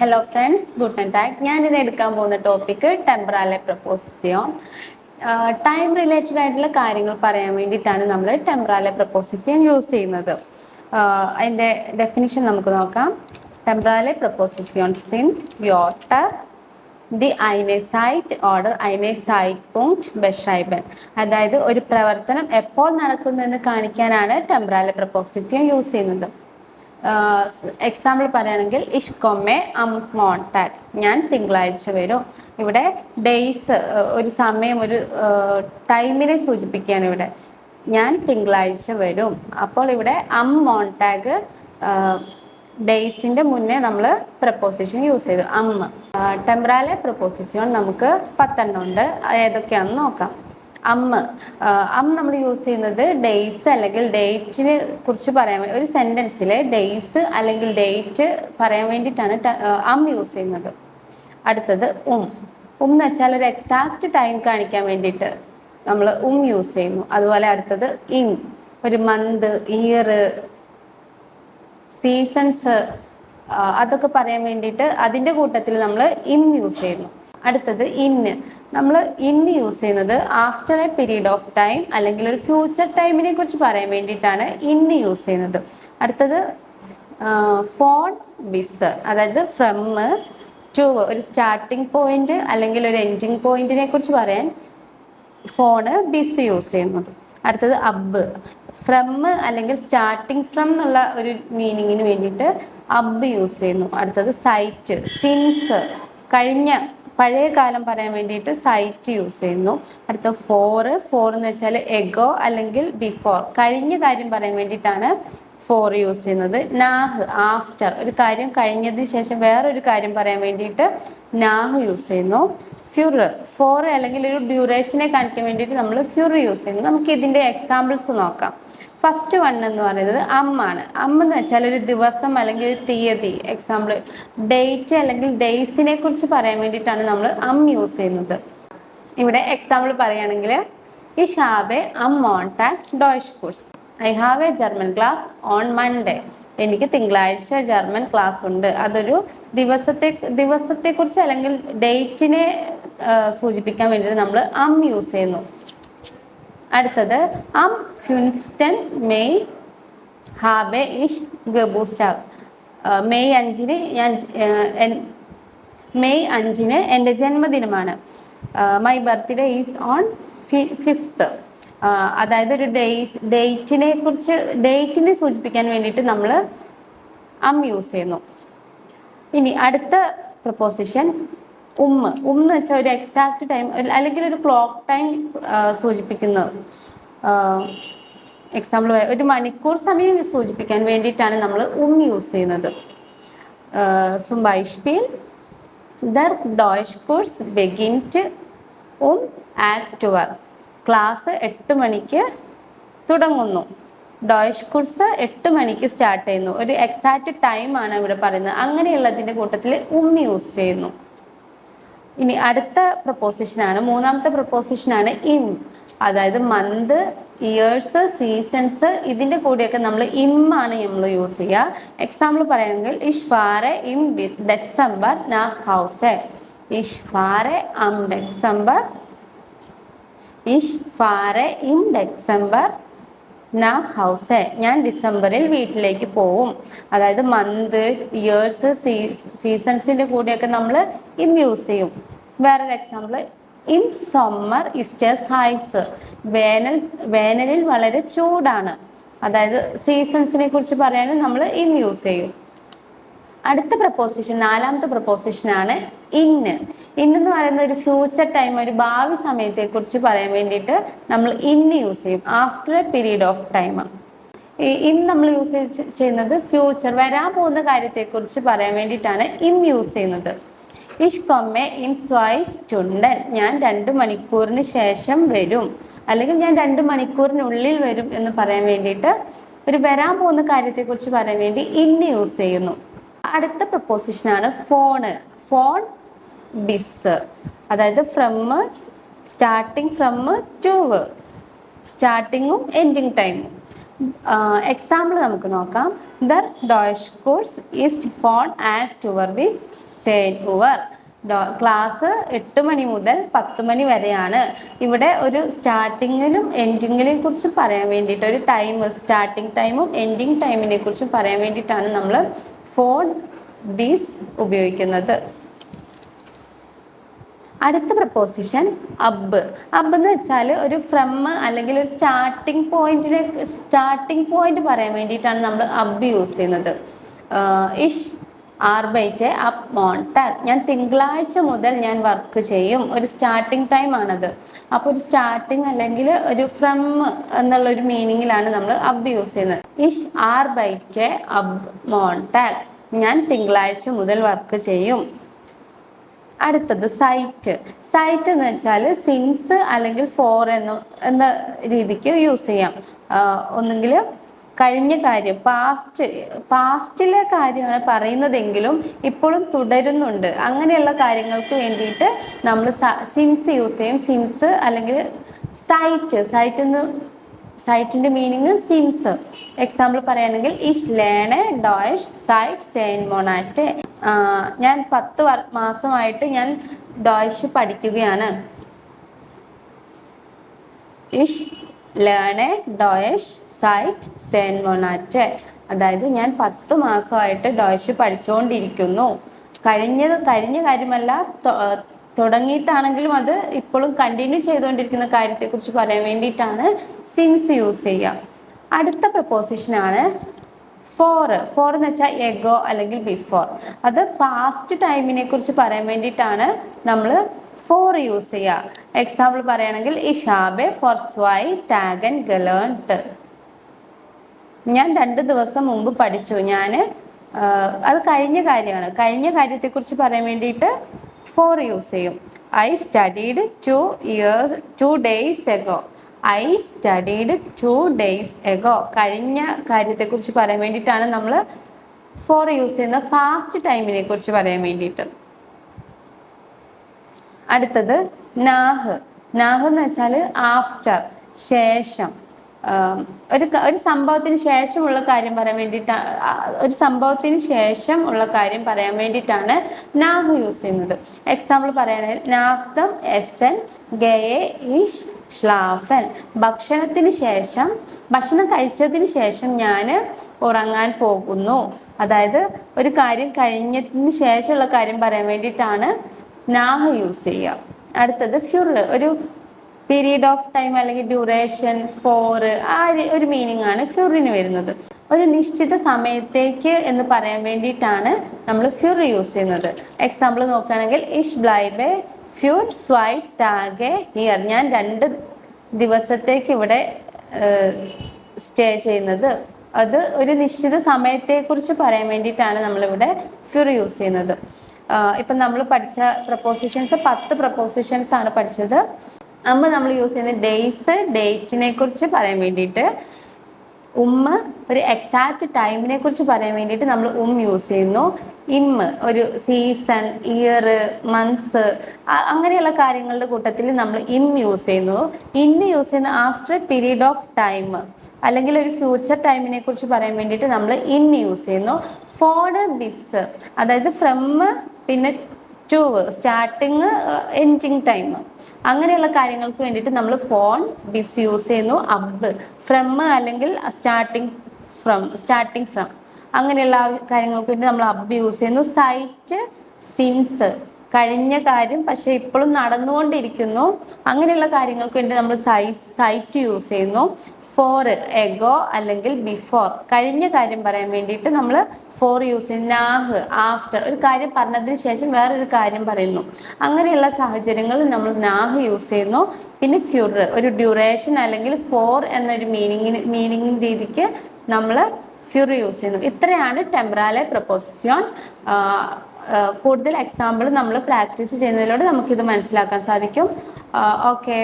Hello friends, good tag. ഞാനിത് എടുക്കാൻ പോകുന്ന ടോപ്പിക്ക് ടെമ്പറാലെ പ്രപ്പോസിസിയോൺ. ടൈം റിലേറ്റഡ് ആയിട്ടുള്ള കാര്യങ്ങൾ പറയാൻ വേണ്ടിയിട്ടാണ് നമ്മൾ ടെമ്പറാലെ പ്രപ്പോസിസിയോൺ യൂസ് ചെയ്യുന്നത്. അതിൻ്റെ ഡെഫിനിഷൻ നമുക്ക് നോക്കാം. ടെമ്പറാലെ പ്രപ്പോസിസിയോൺ സിൻസ് വ്യോട്ടർ ദി eine Zeit oder eine Zeitpunkt beschreiben. അതായത് ഒരു പ്രവർത്തനം എപ്പോൾ നടക്കുന്നു എന്ന് കാണിക്കാനാണ് ടെമ്പറാലെ പ്രപ്പോസിസിയോൺ യൂസ് ചെയ്യുന്നത്. എക്സാമ്പിൾ പറയുകയാണെങ്കിൽ ഇഷ് കൊമ്മെ അം മോൺടാഗ്, ഞാൻ തിങ്കളാഴ്ച വരും. ഇവിടെ ഡേയ്സ് ഒരു സമയം, ഒരു ടൈമിനെ സൂചിപ്പിക്കുകയാണ്. ഇവിടെ ഞാൻ തിങ്കളാഴ്ച വരും. അപ്പോൾ ഇവിടെ അം മോൺടാഗ് ഡേയ്സിൻ്റെ മുന്നേ നമ്മൾ പ്രപ്പോസിഷൻ യൂസ് ചെയ്തു, അമ്മ. ടെമ്പറാലെ പ്രപ്പോസിഷൻ നമുക്ക് 10 ഉണ്ട്. ഏതൊക്കെയാണെന്ന് നോക്കാം. അമ്മ നമ്മൾ യൂസ് ചെയ്യുന്നത് ഡേയ്സ് അല്ലെങ്കിൽ ഡേറ്റിനെ കുറിച്ച് പറയാൻ വേണ്ടി, ഒരു സെൻറ്റൻസിൽ ഡേയ്സ് അല്ലെങ്കിൽ ഡേറ്റ് പറയാൻ വേണ്ടിയിട്ടാണ് യൂസ് ചെയ്യുന്നത്. അടുത്തത് എന്ന് വെച്ചാൽ ഒരു എക്സാക്റ്റ് ടൈം കാണിക്കാൻ വേണ്ടിയിട്ട് നമ്മൾ യൂസ് ചെയ്യുന്നു. അതുപോലെ അടുത്തത് ഒരു മന്ത്, ഇയർ, സീസൺസ് അതൊക്കെ പറയാൻ വേണ്ടിയിട്ട് അതിൻ്റെ കൂട്ടത്തിൽ നമ്മൾ യൂസ് ചെയ്യുന്നു. അടുത്തത് നമ്മൾ യൂസ് ചെയ്യുന്നത് after A period of time അല്ലെങ്കിൽ ഒരു ഫ്യൂച്ചർ ടൈമിനെ കുറിച്ച് പറയാൻ വേണ്ടിയിട്ടാണ് യൂസ് ചെയ്യുന്നത്. അടുത്തത് ഫോൺ ബിസ്, അതായത് ഫ്രം ടു, ഒരു സ്റ്റാർട്ടിംഗ് പോയിന്റ് അല്ലെങ്കിൽ ഒരു എൻഡിങ് പോയിന്റിനെ കുറിച്ച് പറയാൻ ഫോണ് ബിസ് യൂസ് ചെയ്യുന്നത്. അടുത്തത് ഫ്രം അല്ലെങ്കിൽ സ്റ്റാർട്ടിങ് ഫ്രം എന്നുള്ള ഒരു മീനിങ്ങിന് വേണ്ടിയിട്ട് യൂസ് ചെയ്യുന്നു. അടുത്തത് സൈറ്റ്, സിൻസ്, പഴയ കാലം പറയാൻ വേണ്ടിയിട്ട് സൈറ്റ് യൂസ് ചെയ്യുന്നു. അടുത്ത ഫോർ എന്ന് വെച്ചാൽ എഗോ അല്ലെങ്കിൽ ബിഫോർ, കഴിഞ്ഞ കാര്യം പറയാൻ വേണ്ടിയിട്ടാണ് ഫോർ യൂസ് ചെയ്യുന്നത്. നാഹ്, ആഫ്റ്റർ, ഒരു കാര്യം കഴിഞ്ഞതിന് ശേഷം വേറൊരു കാര്യം പറയാൻ വേണ്ടിയിട്ട് നാഹ് യൂസ് ചെയ്യുന്നു. ഫോർ അല്ലെങ്കിൽ ഒരു ഡ്യൂറേഷനെ കാണിക്കാൻ വേണ്ടിയിട്ട് നമ്മൾ യൂസ് ചെയ്യുന്നു. നമുക്ക് ഇതിൻ്റെ എക്സാമ്പിൾസ് നോക്കാം. ഫസ്റ്റ് വൺ എന്ന് പറയുന്നത് ആണ്. എന്ന് വെച്ചാൽ ഒരു ദിവസം അല്ലെങ്കിൽ ഒരു തീയതി, എക്സാമ്പിൾ ഡേറ്റ് അല്ലെങ്കിൽ ഡേയ്സിനെ കുറിച്ച് പറയാൻ വേണ്ടിയിട്ടാണ് നമ്മൾ യൂസ് ചെയ്യുന്നത്. ഇവിടെ എക്സാമ്പിൾ പറയുകയാണെങ്കിൽ ich habe am Montag Deutsch Kurs. I have a German class on Monday. എനിക്ക് തിങ്കളാഴ്ച ജർമ്മൻ ക്ലാസ് ഉണ്ട്. അതൊരു ദിവസത്തെക്കുറിച്ച് അല്ലെങ്കിൽ ഡേറ്റിനെ സൂചിപ്പിക്കാൻ വേണ്ടിയിട്ട് നമ്മൾ യൂസ് ചെയ്യുന്നു. അടുത്തത് 15 May habe ich Geburtstag. May 5 എൻ്റെ ജന്മദിനമാണ്. My birthday is on 5th. അതായത് ഒരു ഡേറ്റിനെ സൂചിപ്പിക്കാൻ വേണ്ടിയിട്ട് നമ്മൾ യൂസ് ചെയ്യുന്നു. ഇനി അടുത്ത പ്രപ്പോസിഷൻ എന്ന് വെച്ചാൽ ഒരു എക്സാക്റ്റ് ടൈം അല്ലെങ്കിൽ ഒരു ക്ലോക്ക് ടൈം സൂചിപ്പിക്കുന്നു. എക്സാമ്പിൾ ഒരു മണിക്കൂർ സമയം സൂചിപ്പിക്കാൻ വേണ്ടിയിട്ടാണ് നമ്മൾ യൂസ് ചെയ്യുന്നത്. Zum Beispiel der Deutschkurs beginnt 8 Uhr. Class 8 മണിക്ക് തുടങ്ങുന്നു. ഡോയ്ഷ് കുർസ് 8 മണിക്ക് സ്റ്റാർട്ട് ചെയ്യുന്നു. ഒരു എക്സാക്റ്റ് ടൈമാണ് ഇവിടെ പറയുന്നത്. അങ്ങനെയുള്ളതിൻ്റെ കൂട്ടത്തിൽ യൂസ് ചെയ്യുന്നു. ഇനി അടുത്ത പ്രപ്പോസിഷനാണ്, മൂന്നാമത്തെ പ്രപ്പോസിഷനാണ് അതായത് മന്ത്, ഇയേഴ്സ്, സീസൺസ്, ഇതിൻ്റെ കൂടെയൊക്കെ നമ്മൾ ആണ് നമ്മൾ യൂസ് ചെയ്യുക. എക്സാമ്പിൾ പറയുകയാണെങ്കിൽ ഇഷ് ഫാറെ ഡെസംബർ nach Hause. ഇഷ് ഫാറെ ഡെസംബർ Ich fahre im Dezember nach Hause. ഞാൻ ഡിസംബറിൽ വീട്ടിലേക്ക് പോവും. അതായത് മന്ത്, ഇയേഴ്സ്, സീസൺസിൻ്റെ കൂടെയൊക്കെ നമ്മൾ യൂസ് ചെയ്യും. വേറൊരു എക്സാമ്പിൾ ഇൻ സമ്മർ ഇസ്റ്റേഴ്സ് ഹൈസ്. വേനലിൽ വളരെ ചൂടാണ്. അതായത് സീസൺസിനെ കുറിച്ച് പറയാനും നമ്മൾ യൂസ് ചെയ്യും. അടുത്ത പ്രപ്പോസിഷൻ, നാലാമത്തെ പ്രപ്പോസിഷനാണ് എന്ന് പറയുന്ന ഒരു ഫ്യൂച്ചർ ടൈം, ഒരു ഭാവി സമയത്തെക്കുറിച്ച് പറയാൻ വേണ്ടിയിട്ട് നമ്മൾ യൂസ് ചെയ്യും. After A period of time. നമ്മൾ യൂസ് ചെയ്യുന്നത് ഫ്യൂച്ചർ, വരാൻ പോകുന്ന കാര്യത്തെക്കുറിച്ച് പറയാൻ വേണ്ടിയിട്ടാണ് യൂസ് ചെയ്യുന്നത്. ഇഷ് കൊമ്മെ ഇൻ 2 Stunden. ഞാൻ 2 മണിക്കൂറിന് ശേഷം വരും, അല്ലെങ്കിൽ ഞാൻ 2 മണിക്കൂറിനുള്ളിൽ വരും എന്ന് പറയാൻ വേണ്ടിയിട്ട്, ഒരു വരാൻ പോകുന്ന കാര്യത്തെക്കുറിച്ച് പറയാൻ വേണ്ടി യൂസ് ചെയ്യുന്നു. അടുത്ത പ്രപ്പോസിഷനാണ് ഫോൺ ബിസ്, അതായത് സ്റ്റാർട്ടിങ് ഫ്രം ടു, സ്റ്റാർട്ടിങ്ങും എൻഡിങ് ടൈമും. എക്സാമ്പിൾ നമുക്ക് നോക്കാം. ദർ ഡോയ്ഷ് കോഴ്സ് ഈസ്റ്റ് ഫോൺ 8 Uhr bis സേൻ ഉവർ. ക്ലാസ് 8 മണി മുതൽ 10 മണി വരെയാണ്. ഇവിടെ ഒരു സ്റ്റാർട്ടിങ്ങിലും എൻഡിങ്ങിനെ കുറിച്ച് പറയാൻ വേണ്ടിയിട്ട്, ഒരു ടൈം, സ്റ്റാർട്ടിങ് ടൈമും എൻഡിങ് ടൈമിനെ കുറിച്ചും പറയാൻ വേണ്ടിയിട്ടാണ് നമ്മൾ ഫോൺ ബീസ് ഉപയോഗിക്കുന്നത്. അടുത്ത പ്രപ്പോസിഷൻ അബ്. അബ് എന്ന് വെച്ചാൽ ഒരു ഫ്രം അല്ലെങ്കിൽ ഒരു സ്റ്റാർട്ടിംഗ് പോയിന്റ് പറയാൻ വേണ്ടിയിട്ടാണ് നമ്മൾ അബ് യൂസ് ചെയ്യുന്നത്. ഇഷ് ആർബൈറ്റ് അപ്പ് മോൺടാഗ്. ഞാൻ തിങ്കളാഴ്ച മുതൽ ഞാൻ വർക്ക് ചെയ്യും. ഒരു സ്റ്റാർട്ടിംഗ് ടൈം ആണത്. അപ്പോൾ ഒരു സ്റ്റാർട്ടിങ് അല്ലെങ്കിൽ ഒരു ഫ്രം എന്നുള്ളൊരു മീനിങ്ങിലാണ് നമ്മൾ അബ് യൂസ് ചെയ്യുന്നത്. ഇഷ് ആർബൈറ്റ് അപ്പ് മോൺടാഗ്. ഞാൻ തിങ്കളാഴ്ച മുതൽ വർക്ക് ചെയ്യും. അടുത്തത് സൈറ്റ്. സൈറ്റ് എന്ന് വെച്ചാൽ സിൻസ് അല്ലെങ്കിൽ ഫോർ എന്ന രീതിക്ക് യൂസ് ചെയ്യാം. ഒന്നുകിൽ കഴിഞ്ഞ കാര്യം, പാസ്റ്റിലെ കാര്യമാണ് പറയുന്നതെങ്കിലും ഇപ്പോഴും തുടരുന്നുണ്ട്, അങ്ങനെയുള്ള കാര്യങ്ങൾക്ക് വേണ്ടിയിട്ട് നമ്മൾ സിൻസ് യൂസ് ചെയ്യും. സിൻസ് അല്ലെങ്കിൽ സൈറ്റിൻ്റെ മീനിങ് സിൻസ്. എക്സാമ്പിൾ പറയുകയാണെങ്കിൽ ഇഷ് ലേണെ ഡോയിഷ് സൈറ്റ് സെയിൻ മൊണാറ്റെ. ഞാൻ 10 മാസമായിട്ട് ഞാൻ ഡോയിഷ് പഠിക്കുകയാണ്. ഇഷ് ലേണെ ഡോയിഷ് സൈറ്റ് സെയിൻ മൊണാറ്റെ. അതായത് ഞാൻ 10 മാസമായിട്ട് ഡോയിഷ് പഠിച്ചുകൊണ്ടിരിക്കുന്നു. കഴിഞ്ഞ കാര്യമല്ല, തുടങ്ങിയിട്ടാണെങ്കിലും അത് ഇപ്പോഴും കണ്ടിന്യൂ ചെയ്തുകൊണ്ടിരിക്കുന്ന കാര്യത്തെക്കുറിച്ച് പറയാൻ വേണ്ടിയിട്ടാണ് സിൻസ് യൂസ് ചെയ്യുക. അടുത്ത പ്രപ്പോസിഷനാണ് ഫോർ. എന്ന് വെച്ചാൽ എഗോ അല്ലെങ്കിൽ ബിഫോർ. അത് പാസ്റ്റ് ടൈമിനെ കുറിച്ച് പറയാൻ വേണ്ടിയിട്ടാണ് നമ്മൾ ഫോർ യൂസ് ചെയ്യുക. എക്സാമ്പിൾ പറയുകയാണെങ്കിൽ ഇഷ് ഹാബെ ഫോർ സ്വൈ ടാഗൻ ഗലേൺട്ട്. ഞാൻ 2 ദിവസം മുമ്പ് പഠിച്ചു. അത് കഴിഞ്ഞ കാര്യമാണ്. കഴിഞ്ഞ കാര്യത്തെക്കുറിച്ച് പറയാൻ വേണ്ടിയിട്ട് ഫോർ യൂസ് ചെയ്യും. I studied 2 days ago. I studied 2 days ago. കഴിഞ്ഞ കാര്യത്തെക്കുറിച്ച് പറയാൻ വേണ്ടിയിട്ടാണ് നമ്മൾ ഫോർ യൂസ് ചെയ്യുന്നത്, പാസ്റ്റ് ടൈമിനെ കുറിച്ച് പറയാൻ വേണ്ടിയിട്ട്. അടുത്തത് നാഹ്. നാഹ് എന്ന് വെച്ചാൽ ആഫ്റ്റർ, ശേഷം. ഒരു സംഭവത്തിന് ശേഷമുള്ള കാര്യം പറയാൻ വേണ്ടിയിട്ടാണ്, ഒരു സംഭവത്തിന് ശേഷം ഉള്ള കാര്യം പറയാൻ വേണ്ടിയിട്ടാണ് നാഹ് യൂസ് ചെയ്യുന്നത്. എക്സാമ്പിൾ പറയുകയാണെങ്കിൽ നാഹ്ദം എസൻ ഗയെ ഇഷ് ഷ്ലാഫൻ. ഭക്ഷണം കഴിച്ചതിന് ശേഷം ഞാൻ ഉറങ്ങാൻ പോകുന്നു. അതായത് ഒരു കാര്യം കഴിഞ്ഞതിന് ശേഷമുള്ള കാര്യം പറയാൻ വേണ്ടിയിട്ടാണ് നാഹ് യൂസ് ചെയ്യുക. അടുത്തത് ഫ്യൂർ. ഒരു പീരീഡ് ഓഫ് ടൈം അല്ലെങ്കിൽ ഡ്യൂറേഷൻ, ഫോർ, ആ ഒരു മീനിങ് ആണ് ഫ്യൂറിന് വരുന്നത്. ഒരു നിശ്ചിത സമയത്തേക്ക് എന്ന് പറയാൻ വേണ്ടിയിട്ടാണ് നമ്മൾ ഫ്യൂർ യൂസ് ചെയ്യുന്നത്. എക്സാമ്പിൾ നോക്കുകയാണെങ്കിൽ ഇഷ് ബ്ലൈബെ ഫ്യൂർ സ്വൈ ടാഗെ ഹിയർ. ഞാൻ 2 ദിവസത്തേക്ക് ഇവിടെ സ്റ്റേ ചെയ്യുന്നത്. അത് ഒരു നിശ്ചിത സമയത്തെക്കുറിച്ച് പറയാൻ വേണ്ടിയിട്ടാണ് നമ്മളിവിടെ ഫ്യൂർ യൂസ് ചെയ്യുന്നത്. ഇപ്പം നമ്മൾ പഠിച്ച പ്രപ്പോസിഷൻസ് 10 പ്രപ്പോസിഷൻസ് ആണ് പഠിച്ചത്. അമ്മ നമ്മൾ യൂസ് ചെയ്യുന്ന ഡേയ്സ്, ഡേറ്റിനെ കുറിച്ച് പറയാൻ വേണ്ടിയിട്ട്. ഒരു എക്സാക്റ്റ് ടൈമിനെ കുറിച്ച് പറയാൻ വേണ്ടിയിട്ട് നമ്മൾ യൂസ് ചെയ്യുന്നു. ഒരു സീസൺ, ഇയർ, മന്ത്സ്, അങ്ങനെയുള്ള കാര്യങ്ങളുടെ കൂട്ടത്തിൽ നമ്മൾ യൂസ് ചെയ്യുന്നു. യൂസ് ചെയ്യുന്ന ആഫ്റ്റർ പീരീഡ് ഓഫ് ടൈം അല്ലെങ്കിൽ ഒരു ഫ്യൂച്ചർ ടൈമിനെ കുറിച്ച് പറയാൻ വേണ്ടിയിട്ട് നമ്മൾ യൂസ് ചെയ്യുന്നു. ഫോൺ ബിസ്, അതായത് ഫ്രം പിന്നെ ടു, സ്റ്റാർട്ടിങ് എൻഡിങ് ടൈം, അങ്ങനെയുള്ള കാര്യങ്ങൾക്ക് വേണ്ടിയിട്ട് നമ്മൾ ഫോൺ ബിസ് യൂസ് ചെയ്യുന്നു. അബ് ഫ്രം അല്ലെങ്കിൽ സ്റ്റാർട്ടിങ് ഫ്രം അങ്ങനെയുള്ള കാര്യങ്ങൾക്ക് വേണ്ടി നമ്മൾ അബ് യൂസ് ചെയ്യുന്നു. സൈറ്റ് സിൻസ്, കഴിഞ്ഞ കാര്യം പക്ഷെ ഇപ്പോഴും നടന്നുകൊണ്ടിരിക്കുന്നു, അങ്ങനെയുള്ള കാര്യങ്ങൾക്ക് വേണ്ടി നമ്മൾ സൈറ്റ് യൂസ് ചെയ്യുന്നു. ഫോർ എഗോ അല്ലെങ്കിൽ ബിഫോർ, കഴിഞ്ഞ കാര്യം പറയാൻ വേണ്ടിയിട്ട് നമ്മൾ ഫോർ യൂസ് ചെയ്യും. നാഹ് ആഫ്റ്റർ, ഒരു കാര്യം പറഞ്ഞതിന് ശേഷം വേറൊരു കാര്യം പറയുന്നു, അങ്ങനെയുള്ള സാഹചര്യങ്ങളിൽ നമ്മൾ നാഹ് യൂസ് ചെയ്യുന്നു. പിന്നെ ഫ്യൂർ, ഒരു ഡ്യൂറേഷൻ അല്ലെങ്കിൽ ഫോർ എന്നൊരു മീനിങ്ങിന് രീതിക്ക് നമ്മൾ ഫ്യൂർ യൂസ് ചെയ്യുന്നു. ഇത്രയാണ് ടെമ്പറാലെ പ്രപ്പോസിഷൻ. കൂടുതൽ എക്സാമ്പിൾ നമ്മൾ പ്രാക്ടീസ് ചെയ്യുന്നതിലൂടെ നമുക്കിത് മനസ്സിലാക്കാൻ സാധിക്കും. ഓക്കെ.